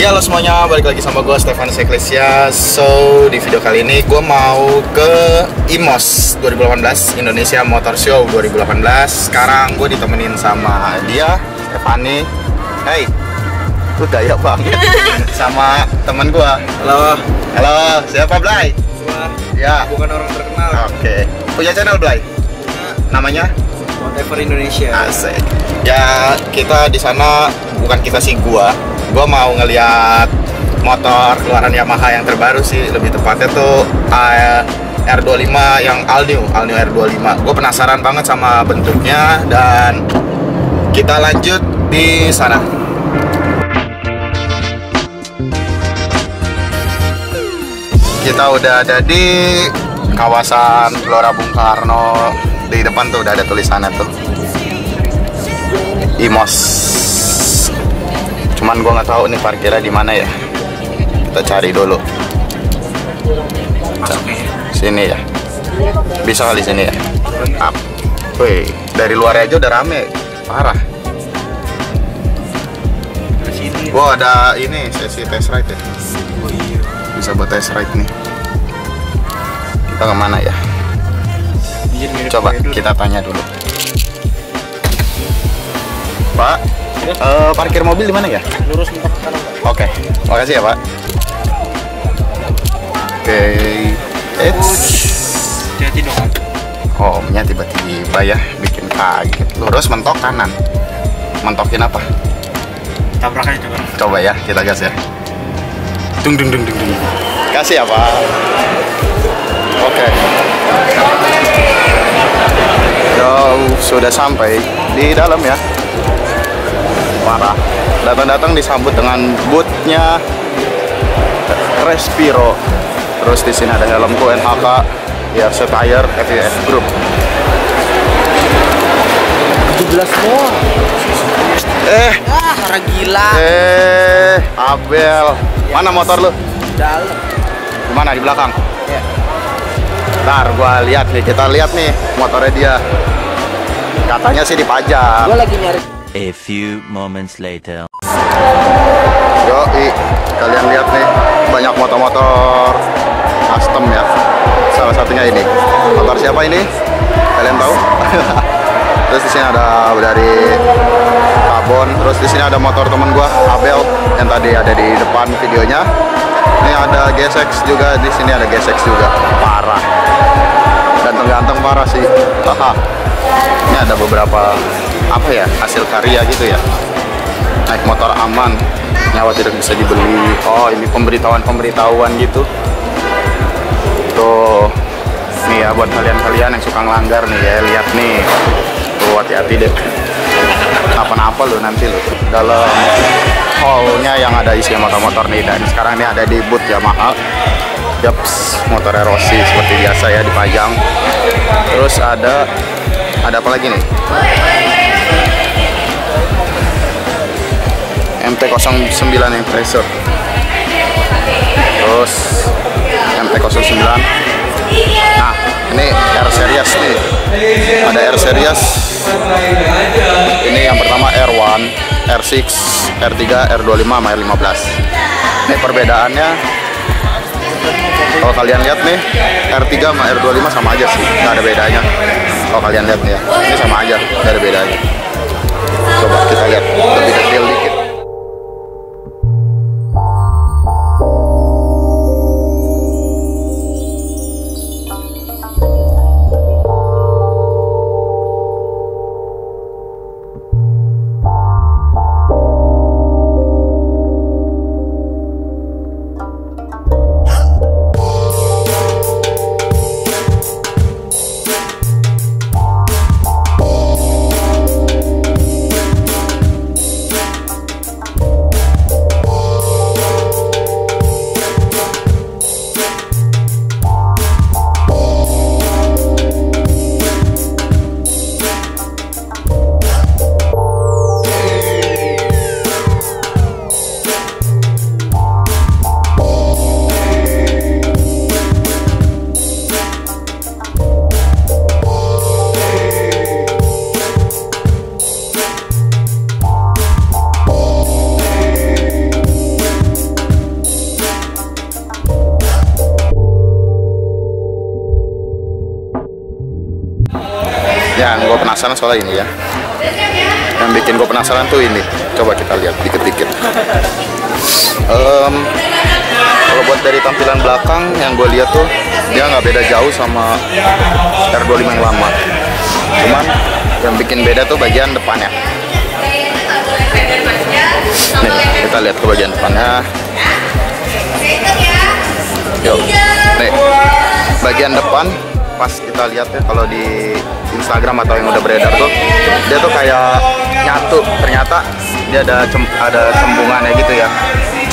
Ya halo semuanya, balik lagi sama gue Stefanus Ecclesia. So di video kali ini gue mau ke IMOS 2018, Indonesia Motor Show 2018. Sekarang gue ditemenin sama dia, Stefani. Hey, lu gaya banget. Sama temen gue. Halo. Halo, siapa Blay? Ya. Bukan orang terkenal. Oke. Punya channel Blay? Namanya? Whatever Indonesia. Asik. Ya kita di sana, bukan kita sih, gua mau ngeliat motor keluaran Yamaha yang terbaru sih, lebih tepatnya tuh R25 yang all new R25. Gue penasaran banget sama bentuknya dan kita lanjut di sana. Kita udah ada di kawasan Gelora Bung Karno. Di depan tuh udah ada tulisannya tuh IMOS. Cuman gue nggak tahu nih parkirnya di mana ya. Kita cari dulu. Sini ya. Bisa kali sini ya. Up. Wih, dari luar aja udah rame. Parah. Wow, ada ini sesi test ride ya. Bisa buat test ride nih. Kita kemana ya? Coba kita tanya dulu. Pak, parkir mobil di mana ya? Lurus mentok ke kanan. Oke, makasih ya Pak. Oke, Hati-hati dong. Homnya tiba-tiba ya bikin kaget. Lurus mentok kanan. Mentokin apa? Tabrak aja coba. Coba ya, kita gas ya. Dung dung dung dung dung. Kasih ya Pak. Oke. Sudah sampai di dalam ya. Parah. Datang-datang disambut dengan bootnya Respiro. Terus di sini ada helmku NHK, ya Setire FIS Group. 17 doang. Orang gila. Abel. Mana motor lu? Dalam. Gimana di belakang? Ya. Ntar gua lihat nih, kita lihat nih motornya dia. Katanya sih dipajang. Gua lagi nyari. A few moments later. Yoi, kalian lihat nih, banyak motor-motor custom ya. Salah satunya ini. Motor siapa ini? Kalian tahu? Terus di sini ada dari Carbon. Terus di sini ada motor temen gua, Abel, yang tadi ada di depan videonya. Ini ada GSX juga, di sini ada GSX juga. Parah. Ganteng-ganteng parah sih. Haha. Ini ada beberapa apa ya, hasil karya gitu ya. Naik motor aman, nyawa tidak bisa dibeli. Oh, ini pemberitahuan gitu. Tuh, nih ya buat kalian-kalian yang suka ngelanggar nih ya, lihat nih. Tuh, hati-hati deh. Kenapa-napa lo nanti lo. Dalam hallnya yang ada isi motor-motor nih, dan sekarang ini ada di booth Yamaha. Yaps, motor Rossi seperti biasa ya dipajang. Terus ada apa lagi nih? MT-09 yang Tracer. Terus MT-09. Nah, ini R series nih. Ada R series. Ini yang pertama R1, R6, R3, R25 sama R15. Ini perbedaannya, kalau kalian lihat nih, R3 sama R25 sama aja sih, nggak ada bedanya. Kalau kalian lihat nih ya, ini sama aja, nggak ada bedanya. Coba kita lihat lebih detail dikit. penasaran soal ini ya. Yang bikin gue penasaran tuh ini. Coba kita lihat dikit-dikit. Kalau buat dari tampilan belakang yang gue lihat tuh dia nggak beda jauh sama R25 yang lama. Cuman yang bikin beda tuh bagian depannya. Nih, kita lihat ke bagian depannya. Yuk, nih bagian depan pas kita lihat ya kalau di Instagram atau yang udah beredar tuh dia tuh kayak nyatu, ternyata dia ada cembungannya gitu ya,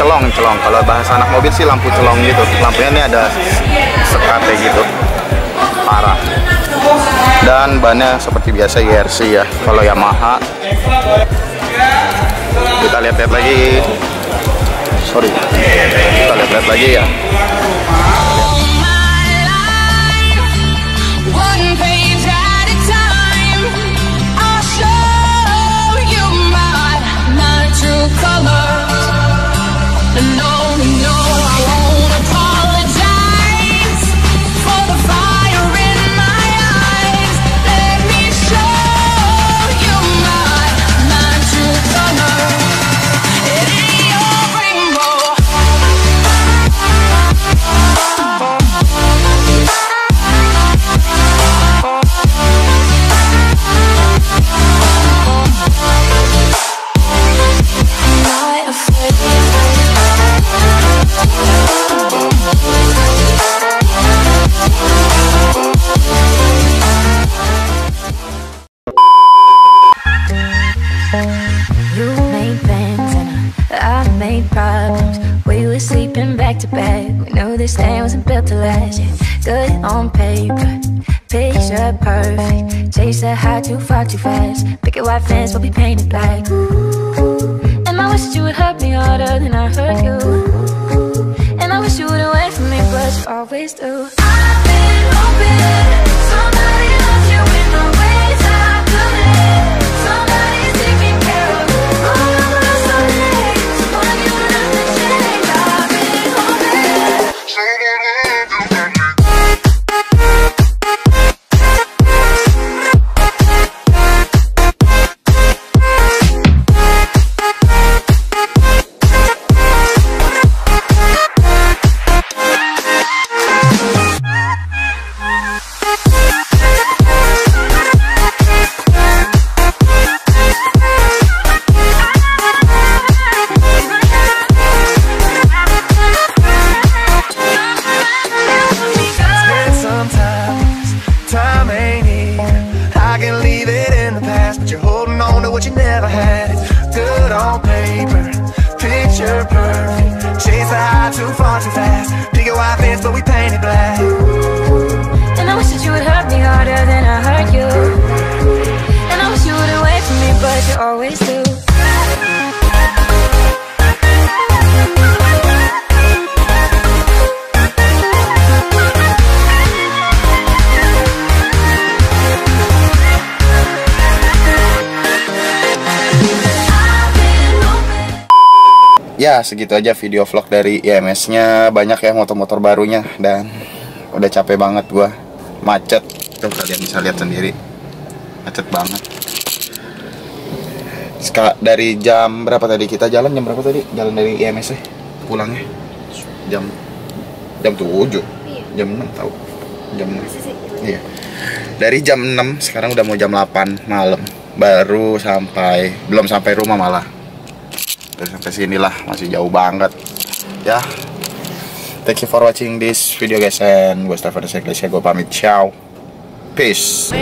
celong. Kalau bahasa anak mobil sih lampu celong gitu, lampunya ini ada sekatnya gitu, parah. Dan bannya seperti biasa YRC ya. Kalau Yamaha kita lihat-lihat lagi, kita lihat-lihat lagi ya. To back, we knew this thing wasn't built to last. Yeah. Good on paper, picture perfect. Chase that high too far too fast. Picket white fence will be painted black. Ooh. And I wish you would hurt me harder than I hurt you. And I wish you would away from me, but you always do. I've been hoping somebody loves you in the ways I couldn't. Somebody's taking care of all of my Sundays. Want you not to change. I've been hoping. Always do. Ya segitu aja video vlog dari IMS-nya. Banyak ya motor-motor barunya dan udah capek banget gua. Macet, tuh kalian bisa lihat sendiri, macet banget. Dari jam berapa tadi kita jalan? Jam berapa tadi? Jalan dari IMS pulangnya jam 7, jam 6 tahu, jam 6. Iya. Dari jam 6 sekarang udah mau jam 8 malam. Baru belum sampai rumah malah. Baru sampai sinilah, masih jauh banget. Ya. Thank you for watching this video guys, and gue Stefan Seklesia, gue pamit, ciao. Peace.